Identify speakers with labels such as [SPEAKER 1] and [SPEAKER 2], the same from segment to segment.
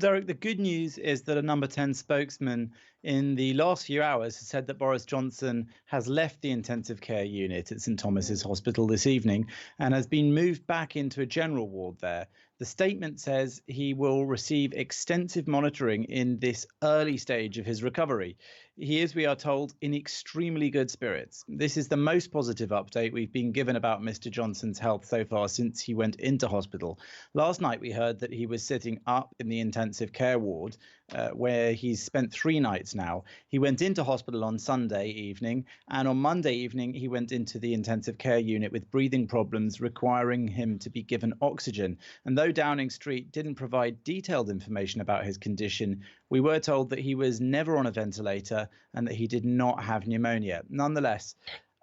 [SPEAKER 1] Derek, the good news is that a number 10 spokesman in the last few hours has said that Boris Johnson has left the intensive care unit at St Thomas's
[SPEAKER 2] Mm.
[SPEAKER 1] Hospital this evening and has been moved back into a general ward there. The statement says he will receive extensive monitoring in this early stage of his recovery. He is, we are told, in extremely good spirits. This is the most positive update we've been given about Mr. Johnson's health so far since he went into hospital. Last night, we heard that he was sitting up in the intensive care ward, where he's spent 3 nights now. He went into hospital on Sunday evening, and on Monday evening, he went into the intensive care unit with breathing problems, requiring him to be given oxygen. And though Downing Street didn't provide detailed information about his condition, we were told that he was never on a ventilator and that he did not have pneumonia. Nonetheless,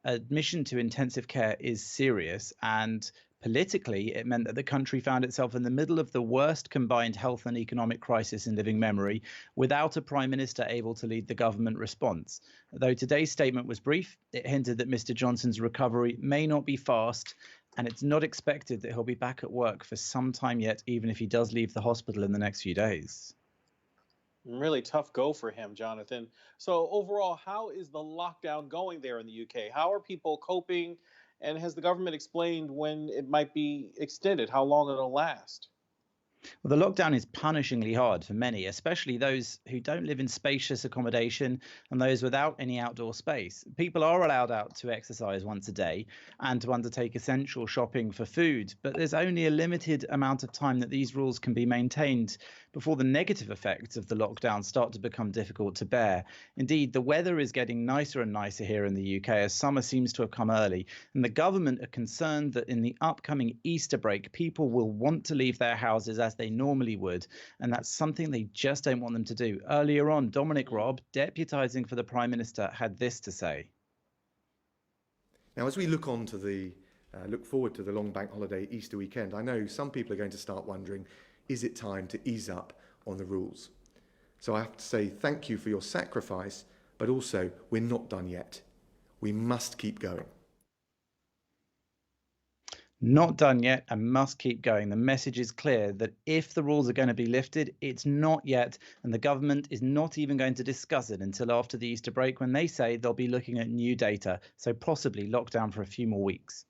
[SPEAKER 1] admission to intensive care is serious, and politically, it meant that the country found itself in the middle of the worst combined health and economic crisis in living memory, without a prime minister able to lead the government response. Though today's statement was brief, it hinted that Mr. Johnson's recovery may not be fast, and it's not expected that he'll be back at work for some time yet, even if he does leave the hospital in the next few days.
[SPEAKER 2] Really tough go for him, Jonathan. So overall, how is the lockdown going there in the UK? How are people coping? And has the government explained when it might be extended, how long it'll last?
[SPEAKER 1] Well, the lockdown is punishingly hard for many, especially those who don't live in spacious accommodation and those without any outdoor space. People are allowed out to exercise once a day and to undertake essential shopping for food, but there's only a limited amount of time that these rules can be maintained before the negative effects of the lockdown start to become difficult to bear. Indeed, the weather is getting nicer and nicer here in the UK as summer seems to have come early, and the government are concerned that in the upcoming Easter break, people will want to leave their houses as they normally would, and that's something they just don't want them to do. Earlier on, Dominic
[SPEAKER 2] Mm.
[SPEAKER 1] Raab, deputising for the Prime Minister, had this to say.
[SPEAKER 3] Now, as we look forward to the long bank holiday Easter weekend, I know some people are going to start wondering, is it time to ease up on the rules? So I have to say thank you for your sacrifice, but also we're not done yet. We must keep going.
[SPEAKER 1] Not done yet and must keep going. The message is clear that if the rules are going to be lifted, it's not yet, and the government is not even going to discuss it until after the Easter break, when they say they'll be looking at new data, so possibly lockdown for a few more weeks.